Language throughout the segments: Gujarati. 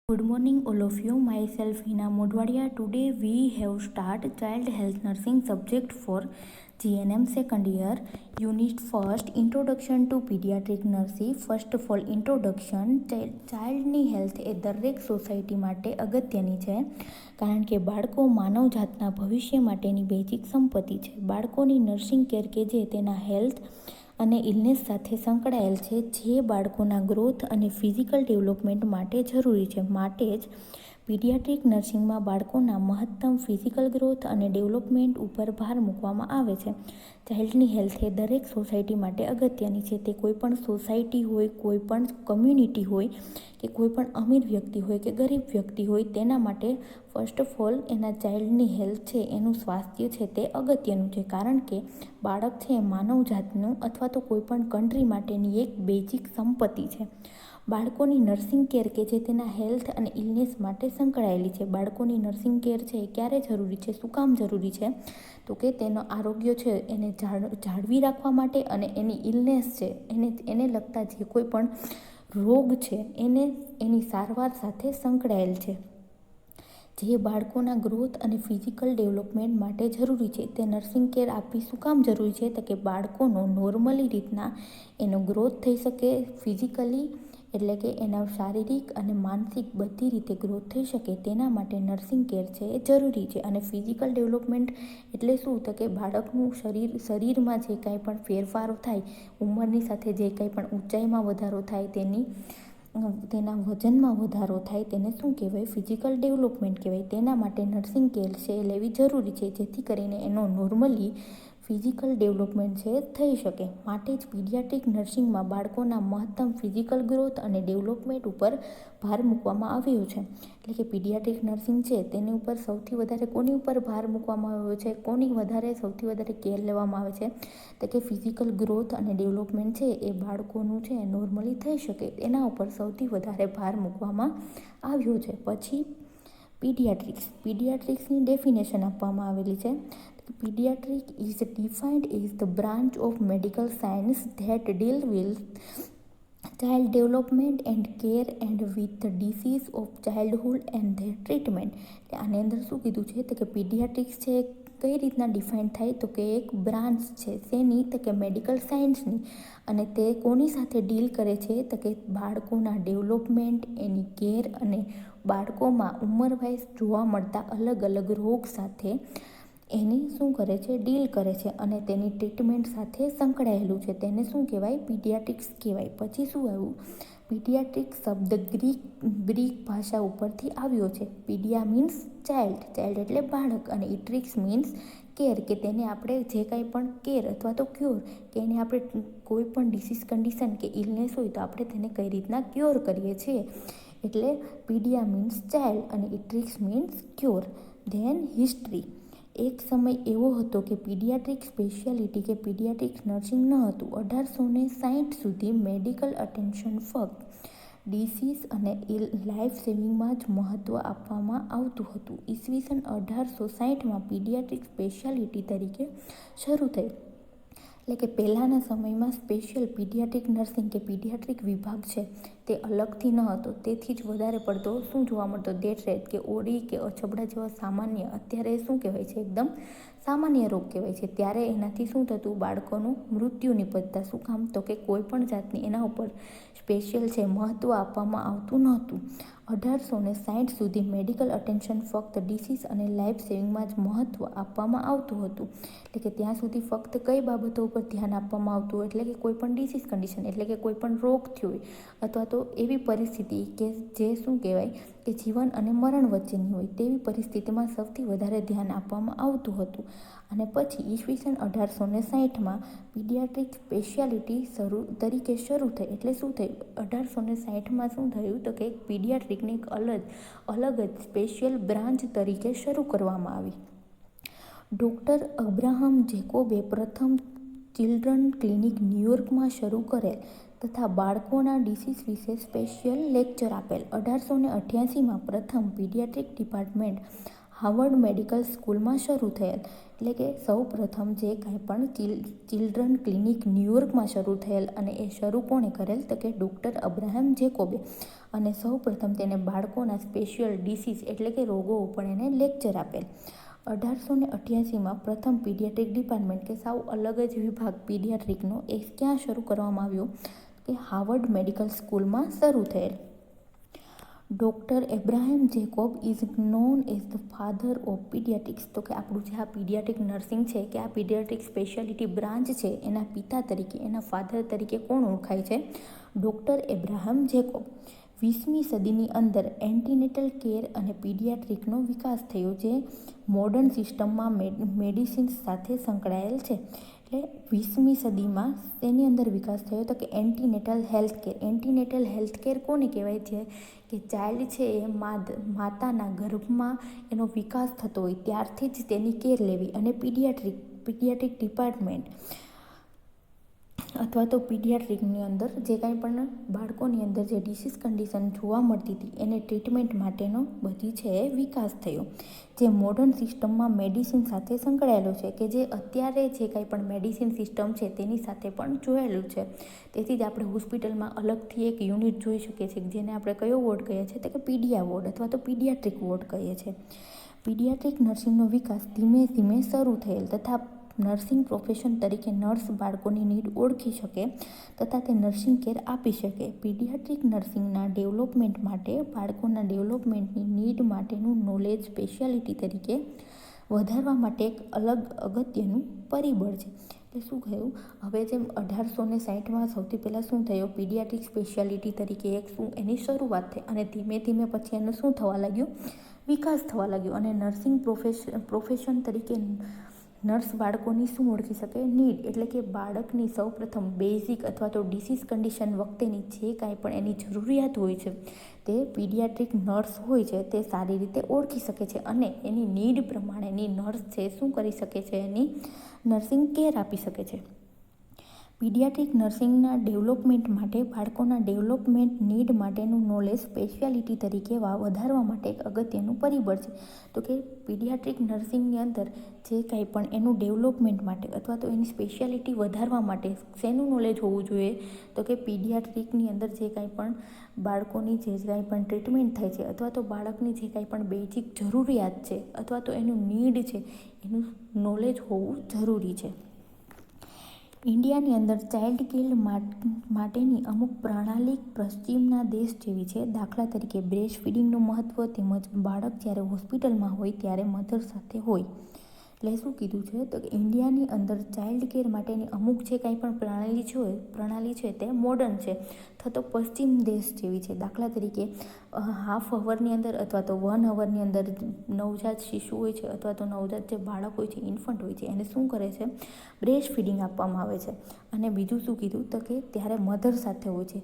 Good morning, all of you. Myself, Hina Modwadia. Today we have start Child Health Nursing subject for GNM second year. Unit first, Introduction to Pediatric Nursing. First of all, introduction. ચાઇલ્ડની હેલ્થ એ દરેક સોસાયટી માટે અગત્યની છે, કારણ કે બાળકો માનવજાતના ભવિષ્ય માટેની બેઝિક સંપત્તિ છે. બાળકોની નર્સિંગ કેર કે જે તેના હેલ્થ અને ઇલનેસ સાથે સંકળાયેલ છે, જે બાળકોના ગ્રોથ અને ફિઝિકલ ડેવલપમેન્ટ માટે જરૂરી છે. માટે જ પીડિયાટ્રિક નર્સિંગમાં બાળકોના મહત્તમ ફિઝિકલ ગ્રોથ અને ડેવલપમેન્ટ ઉપર ભાર મૂકવામાં આવે છે. ચાઇલ્ડની હેલ્થ એ દરેક સોસાયટી માટે અગત્યની છે. તે કોઈપણ સોસાયટી હોય, કોઈપણ કમ્યુનિટી હોય, કે કોઈપણ અમીર વ્યક્તિ હોય કે ગરીબ વ્યક્તિ હોય, તેના માટે ફર્સ્ટ ઓફ ઓલ એના ચાઇલ્ડની હેલ્થ છે, એનું સ્વાસ્થ્ય છે તે અગત્યનું છે, કારણ કે બાળક છે એ માનવજાતનું અથવા તો કોઈપણ કન્ટ્રી માટેની એક બેઝિક સંપત્તિ છે. બાળકોની નર્સિંગ કેર કે જે તેના હેલ્થ અને ઇલનેસ માટે સંકળાયેલી છે. બાળકોની નર્સિંગ કેર છે એ ક્યારે જરૂરી છે, શું કામ જરૂરી છે, તો કે તેનો આરોગ્ય છે એને જાળવી રાખવા માટે અને એની ઇલનેસ છે એને લગતા જે કોઈ પણ રોગ છે એની સારવાર સાથે સંકળાયેલ છે, જે બાળકોના ગ્રોથ અને ફિઝિકલ ડેવલપમેન્ટ માટે જરૂરી છે. તે નર્સિંગ કેર આપવી શું કામ જરૂરી છે, તો કે બાળકોનો નોર્મલી રીતના એનો ગ્રોથ થઈ શકે, ફિઝિકલી એટલે કે એના શારીરિક અને માનસિક બધી રીતે ગ્રોથ થઈ શકે, તેના માટે નર્સિંગ કેર છે એ જરૂરી છે. અને ફિઝિકલ ડેવલપમેન્ટ એટલે શું, તો કે બાળકનું શરીરમાં જે કાંઈ પણ ફેરફારો થાય, ઉંમરની સાથે જે કાંઈ પણ ઊંચાઈમાં વધારો થાય, તેના વજનમાં વધારો થાય, તેને શું કહેવાય, ફિઝિકલ ડેવલપમેન્ટ કહેવાય. તેના માટે નર્સિંગ કેર છે એ લેવી જરૂરી છે, જેથી કરીને એનો નોર્મલી ફિઝિકલ ડેવલપમેન્ટ છે થઈ શકે. માટે જ પીડિયાટ્રિક નર્સિંગમાં બાળકોના મહત્તમ ફિઝિકલ ગ્રોથ અને ડેવલપમેન્ટ ઉપર ભાર મૂકવામાં આવ્યો છે. એટલે કે પીડિયાટ્રિક નર્સિંગ છે તેની ઉપર સૌથી વધારે કોની ઉપર ભાર મૂકવામાં આવ્યો છે, કોની સૌથી વધારે કેર લેવામાં આવે છે, તો કે ફિઝિકલ ગ્રોથ અને ડેવલપમેન્ટ છે એ બાળકોનું છે નોર્મલી થઈ શકે, એના ઉપર સૌથી વધારે ભાર મૂકવામાં આવ્યો છે. પછી પીડિયાટ્રિક્સની ડેફિનેશન આપવામાં આવેલી છે. Pediatric is defined as the branch of medical science that deal with child development and care and with the disease of childhood and their treatment. આની અંદર શું કીધું છે, તો કે પીડિયાટ્રિક્સ છે કઈ રીતના ડિફાઇન થાય, તો કે એક બ્રાન્ચ છે શેની, તો કે મેડિકલ સાયન્સની, અને તે કોની સાથે ડીલ કરે છે, તો કે બાળકોના ડેવલપમેન્ટ, એની કેર અને બાળકોમાં ઉંમર વાઇઝ જોવા મળતા અલગ અલગ રોગ સાથે એની શું કરે છે, ડીલ કરે છે, અને તેની ટ્રીટમેન્ટ સાથે સંકળાયેલું છે. તેને શું કહેવાય, પીડિયાટ્રિક્સ કહેવાય. પછી શું આવ્યું, પીડિયાટ્રિક શબ્દ ગ્રીક ભાષા ઉપરથી આવ્યો છે. પીડિયા મીન્સ ચાઇલ્ડ એટલે બાળક, અને ઇટ્રિક્સ મીન્સ કેર, કે તેને આપણે જે કાંઈ પણ કેર અથવા તો ક્યોર, કે એને આપણે કોઈ પણ ડિસીઝ કન્ડિશન કે ઇલનેસ હોય તો આપણે તેને કઈ રીતના ક્યોર કરીએ છીએ. એટલે પીડિયા મીન્સ ચાઇલ્ડ અને iatrics means cure. Then history. એક સમય એવો હતો કે પીડિયાટ્રિક સ્પેશિયાલિટી કે પીડિયાટ્રિક નર્સિંગ ન હતું. 1860 સુધી મેડિકલ અટેન્શન ફક્ત ડિસીઝ અને લાઈફ સેવિંગમાં જ મહત્ત્વ આપવામાં આવતું હતું. ઈસવીસન 1860માં પીડિયાટ્રિક સ્પેશિયાલિટી તરીકે શરૂ થઈ. એટલે કે પહેલાંના સમયમાં સ્પેશિયલ પીડિયાટ્રિક નર્સિંગ કે પીડિયાટ્રિક વિભાગ છે તે અલગથી ન હતો. તેથી જ વધારે પડતો શું જોવા મળતો, ડેથ રેટ કે ઓડી કે અછબડા જેવા સામાન્ય, અત્યારે શું કહેવાય છે, એકદમ સામાન્ય રોગ કહેવાય છે, ત્યારે એનાથી શું થતું, બાળકોનું મૃત્યુ નિપજતા. શું કામ, તો કે કોઈ પણ જાતની એના ઉપર સ્પેશિયલ છે મહત્ત્વ આપવામાં આવતું નહોતું. 1860 સુધી મેડિકલ અટેન્શન ફક્ત ડિસીઝ અને લાઈફ સેવિંગમાં જ મહત્ત્વ આપવામાં આવતું હતું. એટલે કે ત્યાં સુધી ફક્ત કઈ બાબતો ઉપર ધ્યાન આપવામાં આવતું, એટલે કે કોઈ પણ ડિસીઝ કન્ડિશન, એટલે કે કોઈ પણ રોગ થયો હોય અથવા તો એવી પરિસ્થિતિ કે જે શું કહેવાય, કે જીવન અને મરણ વચ્ચેની હોય, તેવી પરિસ્થિતિમાં સૌથી વધારે ધ્યાન આપવામાં આવતું હતું. અને પછી ઈસવીસન 1860માં પીડિયાટ્રિક સ્પેશિયાલિટી તરીકે શરૂ થઈ. એટલે શું થયું, 1860માં શું થયું, તો કે પીડિયાટ્રિકની એક અલગ જ સ્પેશિયલ બ્રાન્ચ તરીકે શરૂ કરવામાં આવી. ડૉક્ટર અબ્રાહમ જેકોબે પ્રથમ ચિલ્ડ્રન ક્લિનિક ન્યૂયોર્કમાં શરૂ કરેલ તથા બાળકોના ડિસીઝ વિશે સ્પેશિયલ લેક્ચર આપેલ. 1888માં પ્રથમ પીડિયાટ્રિક ડિપાર્ટમેન્ટ હાર્વર્ડ મેડિકલ સ્કૂલમાં શરૂ થયેલ. એટલે કે સૌ પ્રથમ જે કાંઈ પણ ચિલ્ડ્રન ક્લિનિક ન્યૂયોર્કમાં શરૂ થયેલ અને એ શરૂ કોણે કરેલ તો કે ડૉક્ટર અબ્રાહમ જેકોબે. અને સૌ પ્રથમ તેને બાળકોના સ્પેશિયલ ડિસીઝ એટલે કે રોગો ઉપર એને લેક્ચર આપેલ. 1888માં પ્રથમ પીડિયાટ્રિક ડિપાર્ટમેન્ટ કે સાવ અલગ જ વિભાગ પીડિયાટ્રિકનો એ ક્યાં શરૂ કરવામાં આવ્યો કે હાર્વર્ડ મેડિકલ સ્કૂલમાં શરૂ થયેલ. Doctor Abraham Jacob is known as the father of paediatrics. તો કે આપણું જે આ પીડિયાટ્રિક નર્સિંગ છે કે આ પીડિયાટ્રિક સ્પેશિયાલિટી બ્રાન્ચ છે એના પિતા તરીકે એના ફાધર તરીકે કોણ ઓળખાય છે? Doctor Abraham Jacob. 20મી સદીની અંદર એન્ટીનેટલ કેર અને પીડિયાટ્રિકનો વિકાસ થયો જે મોડર્ન સિસ્ટમમાં મેડિસિન્સ સાથે સંકળાયેલ છે. એટલે 20મી સદીમાં તેની અંદર વિકાસ થયો તો કે antenatal health care. Antenatal health care કોને કહેવાય છે કે ચાઇલ્ડ છે એ માતાના ગર્ભમાં એનો વિકાસ થતો હોય ત્યારથી જ તેની કેર લેવી. અને પીડિયાટ્રિક ડિપાર્ટમેન્ટ અથવા તો પીડિયાટ્રિકની અંદર જે કાંઈ પણ બાળકોની અંદર જે ડિસીઝ કન્ડિશન જોવા મળતી હતી એને ટ્રીટમેન્ટ માટેનો બધી છે એ વિકાસ થયો જે મોડર્ન સિસ્ટમમાં મેડિસિન સાથે સંકળાયેલો છે કે જે અત્યારે જે કાંઈ પણ મેડિસિન સિસ્ટમ છે તેની સાથે પણ જોયેલું છે. તેથી જ આપણે હોસ્પિટલમાં અલગથી એક યુનિટ જોઈ શકીએ છીએ જેને આપણે કયો વોર્ડ કહીએ છીએ તો કે પીડિયા વોર્ડ અથવા તો પીડિયાટ્રિક વોર્ડ કહીએ છીએ. પીડિયાટ્રિક નર્સિંગનો વિકાસ ધીમે ધીમે શરૂ થયેલ તથા નર્સિંગ પ્રોફેશન તરીકે નર્સ બાળકોની નીડ ઓળખી શકે તથા તે નર્સિંગ કેર આપી શકે. પીડિયાટ્રિક નર્સિંગના ડેવલપમેન્ટ માટે બાળકોના ડેવલપમેન્ટની નીડ માટેનું નોલેજ સ્પેશિયાલિટી તરીકે વધારવા માટે એક અલગ અગત્યનું પરિબળ છે. એટલે શું કહ્યું હવે જેમ 1860માં સૌથી પહેલાં શું થયું પીડિયાટ્રિક સ્પેશિયાલિટી તરીકે એક શું એની શરૂઆત થઈ અને ધીમે ધીમે પછી એનું શું થવા લાગ્યું વિકાસ થવા લાગ્યો અને નર્સિંગ પ્રોફેશન તરીકે નર્સ બાળકોની શું ઓળખી શકે નીડ એટલે કે બાળકની સૌપ્રથમ બેઝિક અથવા તો ડિસીઝ કન્ડિશન વખતેની જે કાંઈ પણ એની જરૂરિયાત હોય છે તે પીડિયાટ્રિક નર્સ હોય છે તે સારી રીતે ઓળખી શકે છે અને એની નીડ પ્રમાણેની નર્સ છે શું કરી શકે છે એની નર્સિંગ કેર આપી શકે છે. પીડિયાટ્રિક નર્સિંગના ડેવલપમેન્ટ માટે બાળકોના ડેવલપમેન્ટ નીડ માટેનું નોલેજ સ્પેશિયાલિટી તરીકે વધારવા માટે એક અગત્યનું પરિબળ છે. તો કે પીડિયાટ્રિક નર્સિંગની અંદર જે કાંઈ પણ એનું ડેવલપમેન્ટ માટે અથવા તો એની સ્પેશિયાલિટી વધારવા માટે શેનું નોલેજ હોવું જોઈએ તો કે પીડિયાટ્રિકની અંદર જે કાંઈ પણ બાળકોની જે કાંઈ પણ ટ્રીટમેન્ટ થાય છે અથવા તો બાળકની જે કાંઈ પણ બેઝિક જરૂરિયાત છે અથવા તો એનું નીડ છે એનું નોલેજ હોવું જરૂરી છે. ઇન્ડિયાની અંદર ચાઇલ્ડ કેર માટેની અમુક પ્રણાલી પશ્ચિમના દેશ જેવી છે. દાખલા તરીકે બ્રેસ્ટ ફીડિંગનું મહત્ત્વ તેમજ બાળક જ્યારે હોસ્પિટલમાં હોય ત્યારે મધર સાથે હોય. એટલે શું કીધું છે તો કે ઇન્ડિયાની અંદર ચાઇલ્ડ કેર માટેની અમુક જે કાંઈ પણ પ્રણાલી છે તે મોડર્ન છે તો પશ્ચિમ દેશ જેવી છે. દાખલા તરીકે હાફ અવરની અંદર અથવા તો 1 અવરની અંદર નવજાત શિશુ હોય છે અથવા તો નવજાત જે બાળક હોય છે ઇન્ફન્ટ હોય છે એને શું કરે છે બ્રેસ્ટ ફીડિંગ આપવામાં આવે છે. અને બીજું શું કીધું તો કે ત્યારે મધર સાથે હોય છે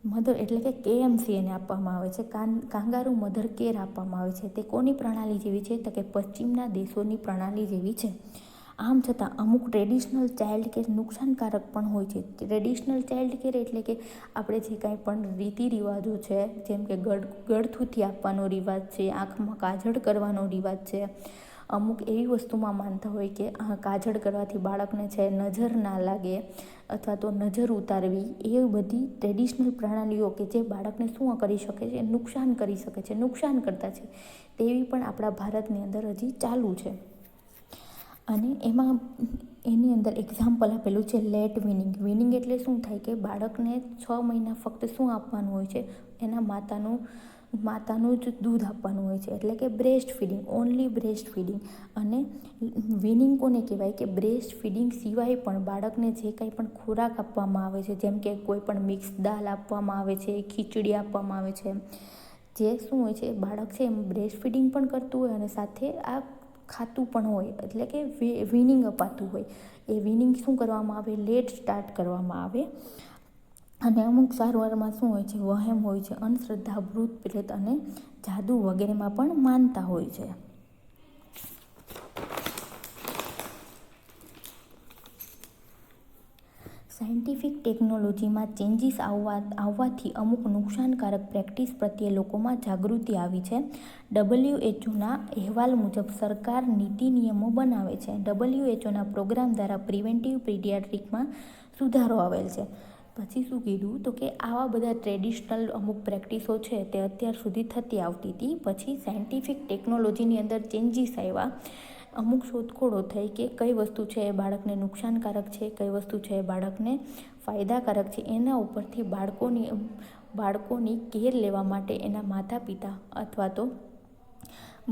મધર એટલે કે KMC એને આપવામાં આવે છે કાંગારૂ મધર કેર આપવામાં આવે છે. તે કોની પ્રણાલી જેવી છે તો કે પશ્ચિમના દેશોની પ્રણાલી જેવી છે. આમ છતાં અમુક ટ્રેડિશનલ ચાઇલ્ડ કેર નુકસાનકારક પણ હોય છે. ટ્રેડિશનલ ચાઇલ્ડ કેર એટલે કે આપણે જે કાંઈ પણ રીતિ રિવાજો છે જેમ કે ગળથૂથી આપવાનો રિવાજ છે આંખમાં કાજળ કરવાનો રિવાજ છે અમુક એવી વસ્તુમાં માનતા હોય કે કાજળ કરવાથી બાળકને છે નજર ના લાગે અથવા તો નજર ઉતારવી એ બધી ટ્રેડિશનલ પ્રણાલીઓ કે જે બાળકને શું કરી શકે છે નુકસાન કરી શકે છે નુકસાન કરતા છે તેવી પણ આપણા ભારતની અંદર હજી ચાલુ છે. અને એમાં એની અંદર એક્ઝામ્પલ આપેલું છે લેટ વિનિંગ એટલે શું થાય કે બાળકને 6 મહિના ફક્ત શું આપવાનું હોય છે એના માતાનું જ દૂધ આપવાનું હોય છે એટલે કે breast feeding only breast feeding. અને વિનિંગ કોને કહેવાય કે બ્રેસ્ટ ફીડિંગ સિવાય પણ બાળકને જે કાંઈ પણ ખોરાક આપવામાં આવે છે જેમ કે કોઈ પણ મિક્સ દાળ આપવામાં આવે છે ખીચડી આપવામાં આવે છે જે શું હોય છે બાળક છે એમ બ્રેસ્ટ ફીડિંગ પણ કરતું હોય અને સાથે આ ખાતું પણ હોય એટલે કે વિનિંગ અપાતું હોય. એ વિનિંગ શું કરવામાં આવે લેટ સ્ટાર્ટ કરવામાં આવે. અને અમુક સારવારમાં શું હોય છે વહેમ હોય છે અંધશ્રદ્ધા ભૂત પ્રેત અને જાદુ વગેરેમાં પણ માનતા હોય છે. સાયન્ટિફિક ટેકનોલોજીમાં ચેન્જીસ આવવાથી અમુક નુકસાનકારક પ્રેક્ટિસ પ્રત્યે લોકોમાં જાગૃતિ આવી છે. WHOના અહેવાલ મુજબ સરકાર નીતિ નિયમો બનાવે છે. WHOના પ્રોગ્રામ દ્વારા પ્રિવેન્ટિવ પીડિયાટ્રિકમાં સુધારો આવેલ છે. પછી શું કીધું તો કે આવા બધા ટ્રેડિશનલ અમુક પ્રેક્ટિસો છે તે અત્યાર સુધી થતી આવતી હતી. પછી સાયન્ટિફિક ટેકનોલોજીની અંદર ચેન્જીસ આવ્યા, અમુક શોધખોળો થઈ કે કઈ વસ્તુ છે એ બાળકને નુકસાનકારક છે, કઈ વસ્તુ છે એ બાળકને ફાયદાકારક છે. એના ઉપરથી બાળકોની કેર લેવા માટે એના માતા પિતા અથવા તો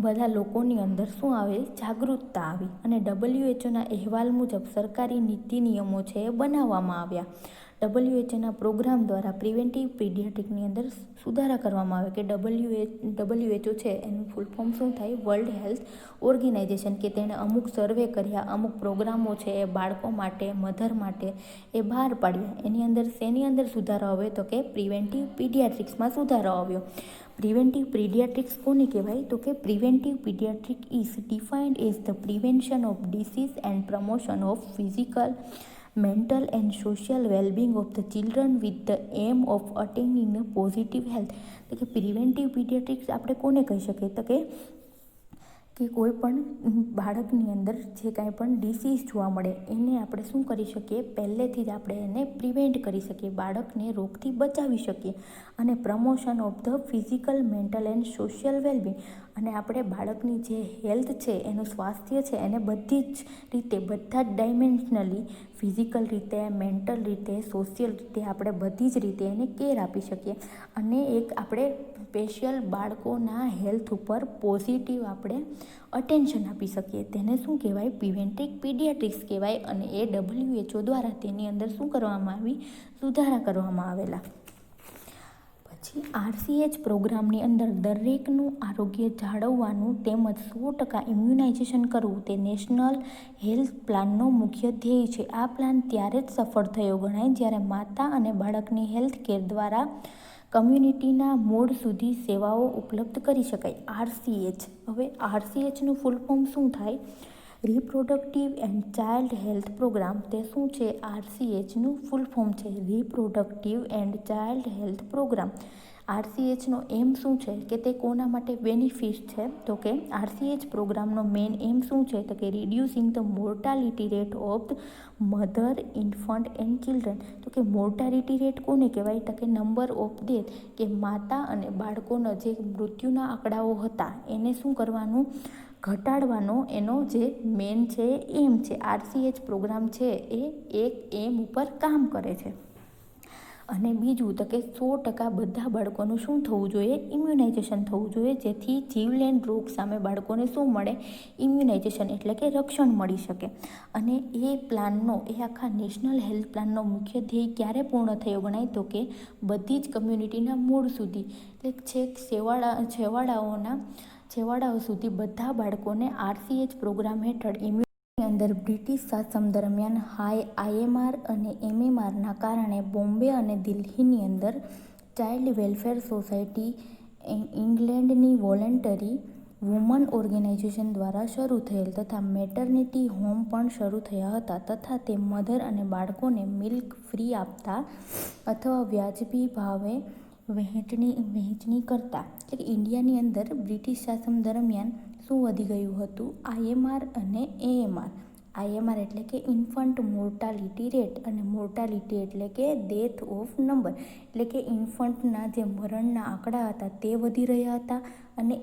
બધા લોકોની અંદર શું આવે, જાગૃતતા આવી અને WHOના અહેવાલ મુજબ સરકારી નીતિ નિયમો છે એ બનાવવામાં આવ્યા. WHOના પ્રોગ્રામ દ્વારા પ્રિવેન્ટિવ પીડિયાટ્રિકની અંદર સુધારા કરવામાં આવે કે WHO છે એનું ફૂલ ફોર્મ શું થાય, વર્લ્ડ હેલ્થ ઓર્ગેનાઇઝેશન, કે તેણે અમુક સર્વે કર્યા, અમુક પ્રોગ્રામો છે એ બાળકો માટે, મધર માટે એ બહાર પાડ્યા. એની અંદર શેની અંદર સુધારો આવ્યો તો કે પ્રિવેન્ટિવ પીડિયાટ્રિક્સમાં સુધારો આવ્યો. પ્રિવેન્ટિવ પીડિયાટ્રિક્સ કોને કહેવાય તો કે preventive paediatric is defined as the prevention of disease and promotion of physical, mental and social well-being of the children with the aim of attaining a positive health. તો કે પ્રિવેન્ટિવ પીડિયાટ્રિક્સ આપણે કોને કહી શકીએ તો કે કોઈ પણ બાળકની અંદર જે કાંઈ પણ ડિસીઝ જોવા મળે એને આપણે શું કરી શકીએ, પહેલેથી જ આપણે એને પ્રિવેન્ટ કરી શકીએ, બાળકને રોગથી બચાવી શકીએ. અને promotion of the physical, mental and social wellbeing, અને આપણે બાળકની જે હેલ્થ છે એનું સ્વાસ્થ્ય છે એને બધી જ રીતે, બધા જ ડાયમેન્શનલી, ફિઝિકલ રીતે, મેન્ટલ રીતે, સોશિયલ રીતે આપણે બધી જ રીતે એને કેર આપી શકીએ. અને એક આપણે સ્પેશિયલ બાળકોના હેલ્થ ઉપર પોઝિટિવ આપણે અટેન્શન આપી શકીએ. તેને શું કહેવાય, પ્રિવેન્ટિવ પીડિયાટ્રિક્સ કહેવાય. અને એ WHO દ્વારા તેની અંદર શું કરવામાં આવી, સુધારા કરવામાં આવેલા. પછી RCH પ્રોગ્રામની અંદર દરેકનું આરોગ્ય જાળવવાનું તેમજ 100% ઇમ્યુનાઇઝેશન કરવું તે નેશનલ હેલ્થ પ્લાનનો મુખ્ય ધ્યેય છે. આ પ્લાન ત્યારે જ સફળ થયો ગણાય જ્યારે માતા અને બાળકની હેલ્થ કેર દ્વારા કમ્યુનિટીના મૂળ સુધી સેવાઓ ઉપલબ્ધ કરી શકાય. RCH, હવે RCHનું ફૂલ ફોર્મ શું થાય, reproductive and child health programme. તે શું છે, RCHનું ફૂલ ફોર્મ છે reproductive and child health programme. RCHનો એમ શું છે કે તે કોના માટે બેનિફિટ છે તો કે RCH પ્રોગ્રામનો મેઇન એમ શું છે તો કે reducing the mortality rate of the mother, infant and children. તો કે મોર્ટાલિટી રેટ કોને કહેવાય તો કે નંબર ઓફ ડેથ, કે માતા અને બાળકોના જે મૃત્યુના આંકડાઓ હતા એને શું કરવાનું, ઘટાડવાનો એનો જે મેન છે એમ છે. RCH પ્રોગ્રામ છે એ એક એમ ઉપર કામ કરે છે. અને બીજું તો કે 100% બધા બાળકોનું શું થવું જોઈએ, ઇમ્યુનાઇઝેશન થવું જોઈએ, જેથી જીવલેણ રોગ સામે બાળકોને શું મળે, ઇમ્યુનાઇઝેશન એટલે કે રક્ષણ મળી શકે. અને એ પ્લાનનો, એ આખા નેશનલ હેલ્થ પ્લાનનો મુખ્ય ધ્યેય ક્યારે પૂર્ણ થયો ગણાય તો કે બધી જ કમ્યુનિટીના મૂળ સુધી, એટલે છેક છેવાડાઓ સુધી બધા બાળકોને RCH પ્રોગ્રામ હેઠળ અંદર બ્રિટિશ શાસન દરમિયાન IMR અને MMRના કારણે બોમ્બે અને દિલ્હીની અંદર ચાઇલ્ડ વેલફેર સોસાયટી ઇંગ્લેન્ડની વોલેન્ટરી વુમન ઓર્ગેનાઇઝેશન દ્વારા શરૂ થયેલ તથા મેટર્નિટી હોમ પણ શરૂ થયા હતા. તથા તે મધર અને બાળકોને મિલ્ક ફ્રી આપતા અથવા વ્યાજબી ભાવે વહેંચણી કરતા. એટલે કે ઇન્ડિયાની અંદર બ્રિટિશ શાસન દરમિયાન શું વધી ગયું હતું, IMR અને AMR. IMR એટલે કે ઇન્ફન્ટ મોર્ટાલિટી રેટ અને મોર્ટાલિટી એટલે કે ડેથ ઓફ નંબર, એટલે કે ઇન્ફન્ટના જે મરણના આંકડા હતા તે વધી રહ્યા હતા. અને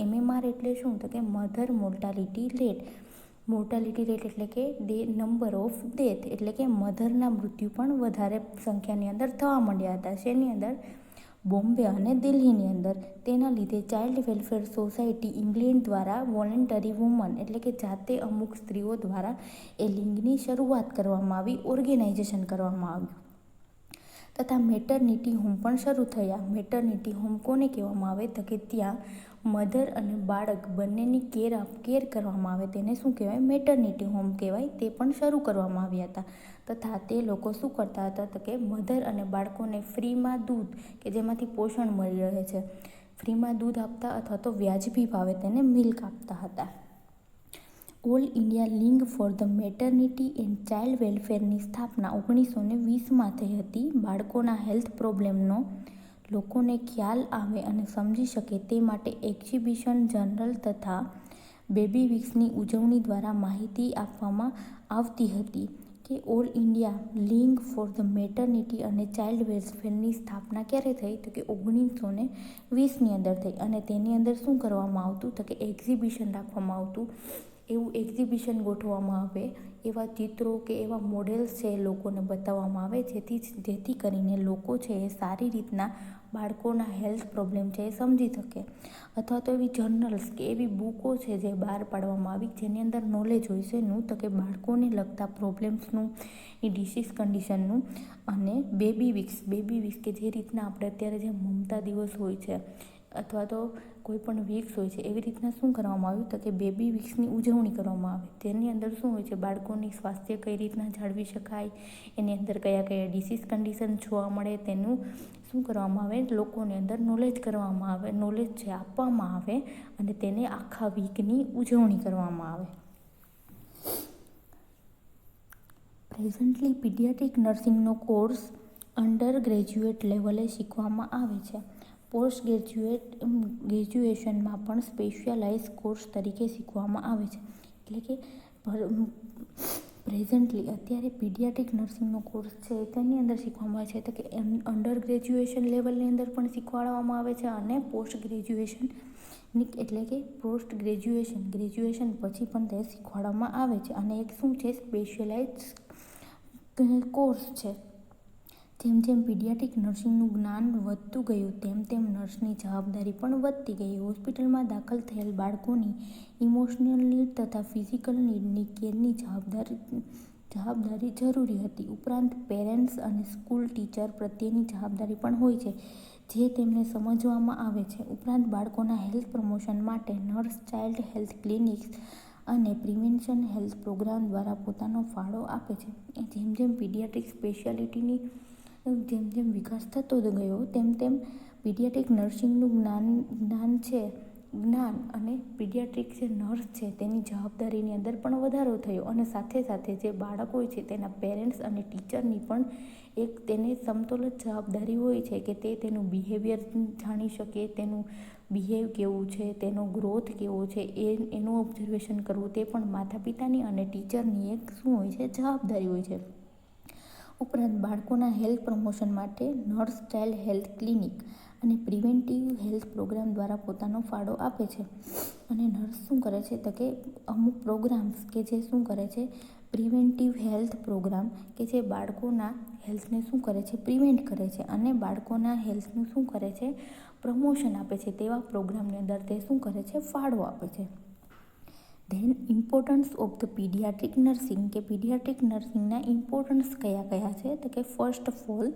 MMR એટલે શું તો કે mother mortality rate. Mortality rate એટલે કે નંબર ઓફ ડેથ, એટલે કે મધરના મૃત્યુ પણ વધારે સંખ્યાની અંદર થવા માંડ્યા હતા. શેની અંદર, બોમ્બે અને દિલ્હીની અંદર. તેના લીધે ચાઇલ્ડ વેલફેર સોસાયટી ઇંગ્લેન્ડ દ્વારા વોલેન્ટરી વુમન એટલે કે જાતે અમુક સ્ત્રીઓ દ્વારા એ લિંગની શરૂઆત કરવામાં આવી, ઓર્ગેનાઇઝેશન કરવામાં આવ્યું. તથા મેટર્નિટી હોમ પણ શરૂ થયા. મેટર્નિટી હોમ કોને કહેવામાં આવે તો કે ત્યાં મધર અને બાળક બંનેની કેર કરવામાં આવે, તેને શું કહેવાય, મેટર્નિટી હોમ કહેવાય. તે પણ શરૂ કરવામાં આવ્યા હતા. તથા તે લોકો શું કરતા હતા તો કે મધર અને બાળકોને ફ્રીમાં દૂધ, કે જેમાંથી પોષણ મળી રહે છે, ફ્રીમાં દૂધ આપતા અથવા તો વ્યાજબી ભાવે તેને મિલ્ક આપતા હતા. All India League for the Maternity and Child વેલફેરની સ્થાપના 1920માં થઈ હતી. બાળકોના હેલ્થ પ્રોબ્લેમનો લોકોને ખ્યાલ આવે અને સમજી શકે તે માટે એક્ઝિબિશન, જર્નલ તથા બેબી વીક્સની ઉજવણી દ્વારા માહિતી આપવામાં આવતી હતી. કે all India League for the maternity અને ચાઇલ્ડ વેલફેરની સ્થાપના ક્યારે થઈ? તો કે 1920ની અંદર થઈ. અને તેની અંદર શું કરવામાં આવતું? તો કે એક્ઝિબિશન રાખવામાં આવતું. એવું એક્ઝિબિશન ગોઠવવામાં આવે, એવા ચિત્રો કે એવા મોડેલ્સ છે એ લોકોને બતાવવામાં આવે, જેથી કરીને લોકો છે એ સારી રીતના બાળકોના હેલ્થ પ્રોબ્લેમ છે એ સમજી શકે. અથવા તો એવી જર્નલ્સ કે એવી બુકો છે જે બહાર પાડવામાં આવી જેની અંદર નોલેજ હોય છે તો કે બાળકોને લગતા પ્રોબ્લેમ્સનું, એ ડિસીઝ કન્ડિશનનું. અને બેબી વીક્સ કે જે રીતના આપણે અત્યારે જે મમતા દિવસ હોય છે અથવા તો કોઈ પણ વીક્સ હોય છે એવી રીતના શું કરવામાં આવ્યું? તો કે બેબી વીક્સની ઉજવણી કરવામાં આવે. તેની અંદર શું હોય છે? બાળકોની સ્વાસ્થ્ય કઈ રીતના જાળવી શકાય, એની અંદર કયા કયા ડિસીઝ કન્ડિશન જોવા મળે, તેનું શું કરવામાં આવે? લોકોની અંદર નોલેજ કરવામાં આવે, નોલેજ છે આપવામાં આવે અને તેને આખા વીકની ઉજવણી કરવામાં આવે. પ્રેઝન્ટલી પીડિયાટ્રિક નર્સિંગનો કોર્સ અંડર ગ્રેજ્યુએટ લેવલે શીખવામાં આવે છે. પોસ્ટ ગ્રેજ્યુએશનમાં પણ સ્પેશિયલાઇઝ કોર્સ તરીકે શીખવામાં આવે છે. એટલે કે પ્રેઝન્ટલી અત્યારે પીડિયાટ્રિક નર્સિંગનો કોર્સ છે તેની અંદર શીખવામાં આવે છે તો કે અંડર ગ્રેજ્યુએશન લેવલની અંદર પણ શીખવાડવામાં આવે છે અને પોસ્ટ ગ્રેજ્યુએશન એટલે કે ગ્રેજ્યુએશન પછી પણ તે શીખવાડવામાં આવે છે. અને એક શું છે? સ્પેશિયલાઇઝ કોર્સ છે. જેમ જેમ પીડિયાટ્રિક નર્સિંગનું જ્ઞાન વધતું ગયું તેમ નર્સની જવાબદારી પણ વધતી ગઈ. હોસ્પિટલમાં દાખલ થયેલ બાળકોની ઇમોશનલ નીડ તથા ફિઝિકલ નીડની કેરની જવાબદારી જરૂરી હતી. ઉપરાંત પેરેન્ટ્સ અને સ્કૂલ ટીચર પ્રત્યેની જવાબદારી પણ હોય છે જે તેમને સમજવામાં આવે છે. ઉપરાંત બાળકોના હેલ્થ પ્રમોશન માટે નર્સ ચાઇલ્ડ હેલ્થ ક્લિનિક્સ અને પ્રિવેન્શન હેલ્થ પ્રોગ્રામ દ્વારા પોતાનો ફાળો આપે છે. જેમ જેમ પીડિયાટ્રિક સ્પેશિયાલિટીની જેમ વિકાસ થતો ગયો તેમ પીડિયાટ્રિક નર્સિંગનું જ્ઞાન અને પીડિયાટ્રિક જે નર્સ છે તેની જવાબદારીની અંદર પણ વધારો થયો. અને સાથે સાથે જે બાળક હોય છે તેના પેરેન્ટ્સ અને ટીચરની પણ એક તેને સમતોલ જવાબદારી હોય છે કે તેનું બિહેવિયર જાણી શકે, તેનું બિહેવ કેવું છે, તેનો ગ્રોથ કેવો છે એનું ઓબ્ઝર્વેશન કરવું તે પણ માતા પિતાની અને ટીચરની એક શું હોય છે? જવાબદારી હોય છે. ઉપરાંત બાળકોના હેલ્થ પ્રમોશન માટે નર્સ ચાઇલ્ડ હેલ્થ ક્લિનિક અને પ્રિવેન્ટિવ હેલ્થ પ્રોગ્રામ દ્વારા પોતાનો ફાળો આપે છે. અને નર્સ શું કરે છે? તો કે અમુક પ્રોગ્રામ્સ કે જે શું કરે છે? પ્રિવેન્ટિવ હેલ્થ પ્રોગ્રામ કે જે બાળકોના હેલ્થને શું કરે છે? પ્રિવેન્ટ કરે છે અને બાળકોના હેલ્થનું શું કરે છે? પ્રમોશન આપે છે. તેવા પ્રોગ્રામની અંદર તે શું કરે છે? ફાળો આપે છે. Then importance of the pediatric nursing કે પીડિયાટ્રિક નર્સિંગના ઇમ્પોર્ટન્સ કયા છે? તો કે ફર્સ્ટ ઓફ ઓલ,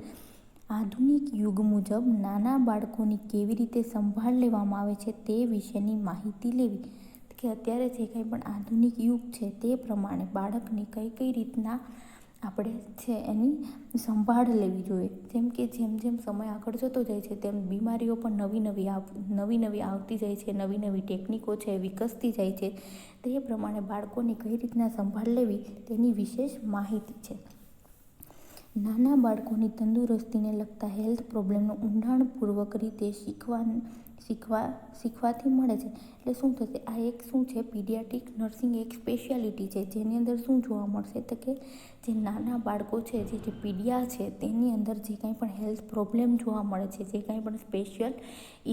આધુનિક યુગ મુજબ નાના બાળકોની કેવી રીતે સંભાળ લેવામાં આવે છે તે વિશેની માહિતી લેવી. કે અત્યારે જે કંઈ પણ આધુનિક યુગ છે તે પ્રમાણે બાળકની કઈ રીતના આપણે છે એની સંભાળ લેવી જોઈએ. જેમ સમય આગળ જતો જાય છે તેમ બીમારીઓ પણ નવી આવતી જાય છે, નવી ટેકનિકો છે વિકસતી જાય છે. તે પ્રમાણે બાળકોની કઈ રીતના સંભાળ લેવી તેની વિશેષ માહિતી છે. નાના બાળકોની તંદુરસ્તીને લગતા હેલ્થ પ્રોબ્લેમનો ઊંડાણપૂર્વક રીતે શીખવાથી મળે છે. એટલે શું થશે? આ એક શું છે? પીડિયાટ્રિક નર્સિંગ એક સ્પેશિયાલિટી છે જેની અંદર શું જોવા મળશે? તો કે જે નાના બાળકો છે જે પીડિયા છે તેની અંદર જે કંઈ પણ હેલ્થ પ્રોબ્લેમ જોવા મળે છે, જે કંઈ પણ સ્પેશિયલ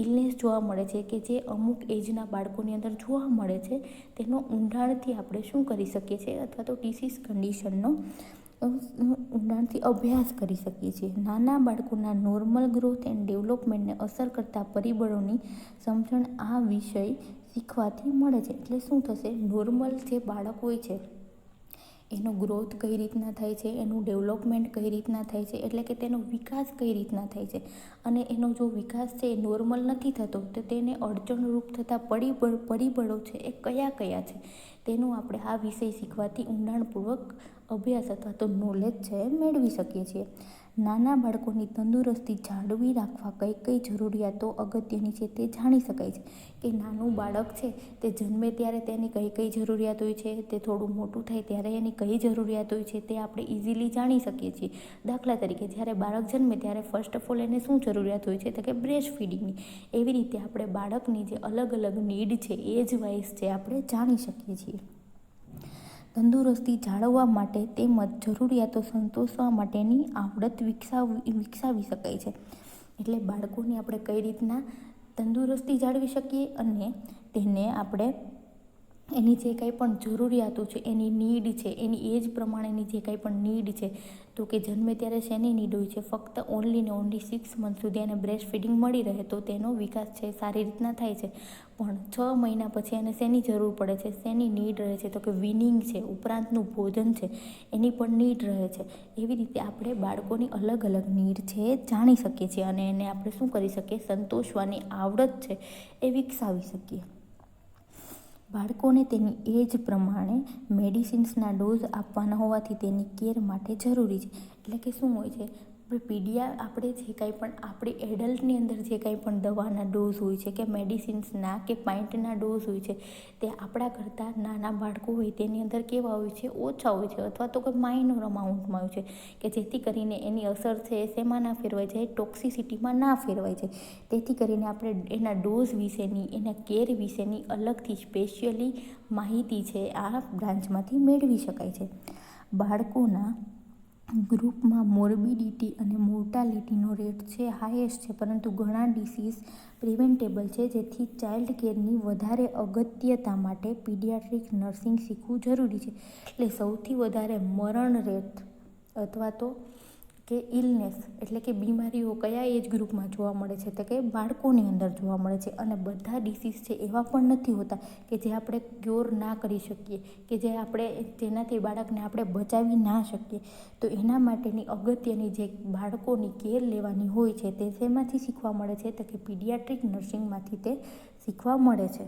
ઇલનેસ જોવા મળે છે કે જે અમુક એજના બાળકોની અંદર જોવા મળે છે તેનો ઊંડાણથી આપણે શું કરી શકીએ છીએ? અથવા તો ડિસીઝ કન્ડિશનનો ઊંડાણથી અભ્યાસ કરી શકીએ છીએ. નાના બાળકોના નોર્મલ ગ્રોથ એન્ડ ડેવલપમેન્ટને અસર કરતા પરિબળોની સમજણ આ વિષય શીખવાથી મળે છે. એટલે શું થશે? નોર્મલ જે બાળક હોય છે એનો ગ્રોથ કઈ રીતના થાય છે, એનું ડેવલપમેન્ટ કઈ રીતના થાય છે, એટલે કે તેનો વિકાસ કઈ રીતના થાય છે અને એનો જો વિકાસ છે એ નોર્મલ નથી થતો તો તેને અડચણરૂપ થતા પરિબળો છે એ કયા છે તેનું આપણે આ વિષય શીખવાથી ઊંડાણપૂર્વક અભ્યાસ અથવા તો નોલેજ છે મેળવી શકીએ છીએ. નાના બાળકોની તંદુરસ્તી જાળવી રાખવા કઈ કઈ જરૂરિયાતો અગત્યની છે તે જાણી શકાય છે. કે નાનું બાળક છે તે જન્મે ત્યારે તેની કઈ કઈ જરૂરિયાત હોય છે, તે થોડું મોટું થાય ત્યારે એની કઈ જરૂરિયાત હોય છે તે આપણે ઇઝીલી જાણી શકીએ છીએ. દાખલા તરીકે જ્યારે બાળક જન્મે ત્યારે ફર્સ્ટ ઓફ ઓલ એને શું જરૂરિયાત હોય છે, તો કે બ્રેસ્ટ ફીડિંગની. એવી રીતે આપણે બાળકની જે અલગ અલગ નીડ છે એજ વાઇઝ છે આપણે જાણી શકીએ છીએ. તંદુરસ્તી જાળવવા માટે તેમજ જરૂરિયાતો સંતોષવા માટેની આવડત વિકસાવી શકાય છે. એટલે બાળકોની આપણે કઈ રીતના તંદુરસ્તી જાળવી શકીએ અને તેને આપણે એની જે કંઈ પણ જરૂરિયાતો છે, એની નીડ છે, એની એજ પ્રમાણેની જે કંઈ પણ નીડ છે, તો કે જન્મે ત્યારે શેની નીડ હોય છે, ફક્ત ઓનલી ને ઓનલી 6 મંથ સુધી એને બ્રેસ્ટ ફીડિંગ મળી રહે તો તેનો વિકાસ છે સારી રીતના થાય છે. પણ 6 મહિના પછી એને શેની જરૂર પડે છે, શેની નીડ રહે છે, તો કે વીનિંગ છે, ઉપરાંતનું ભોજન છે, એની પણ નીડ રહે છે. એવી રીતે આપણે બાળકોની અલગ અલગ નીડ છે એ જાણી શકીએ છીએ અને એને આપણે શું કરી શકીએ, સંતોષવાની આવડત છે એ વિકસાવી શકીએ. બાળકોને તેની એજ પ્રમાણે મેડિસિન્સના ડોઝ આપવાના હોવાથી તેની કેર માટે જરૂરી છે. એટલે કે શું હોય છે, આપણે જે કાંઈ પણ આપણી એડલ્ટની અંદર જે કાંઈ પણ દવાના ડોઝ હોય છે કે મેડિસિન્સના કે પાઇન્ટના ડોઝ હોય છે તે આપણા કરતાં નાના બાળકો હોય તેની અંદર કેવા હોય છે, ઓછા હોય છે અથવા તો કે માઇનોર અમાઉન્ટમાં હોય છે કે જેથી કરીને એની અસર છે એ શેમાં ના ફેરવાઈ જાય, ટોક્સિસિટીમાં ના ફેરવાઈ જાય. તેથી કરીને આપણે એના ડોઝ વિશેની, એના કેર વિશેની અલગથી સ્પેશિયલી માહિતી છે આ બ્રાન્ચમાંથી મેળવી શકાય છે. બાળકોના ગ્રુપમાં મોર્બિડિટી અને મોર્ટાલિટીનો રેટ છે હાઈએસ્ટ છે, પરંતુ ઘણા ડિસીઝ પ્રિવેન્ટેબલ છે. જેથી ચાઇલ્ડ કેરની વધારે અગત્યતા માટે પીડિયાટ્રિક નર્સિંગ શીખવું જરૂરી છે. એટલે સૌથી વધારે મરણ રેટ અથવા તો કે ઇલનેસ એટલે કે બીમારીઓ કયા એજ ગ્રુપમાં જોવા મળે છે, તો કે બાળકોની અંદર જોવા મળે છે. અને બધા ડિસીઝ છે એવા પણ નથી હોતા કે જે આપણે ક્યોર ના કરી શકીએ, કે જેનાથી બાળકને આપણે બચાવી ના શકીએ. તો એના માટેની અગત્યની જે બાળકોની કેર લેવાની હોય છે તે શેમાંથી શીખવા મળે છે, તો કે પીડિયાટ્રિક નર્સિંગમાંથી તે શીખવા મળે છે.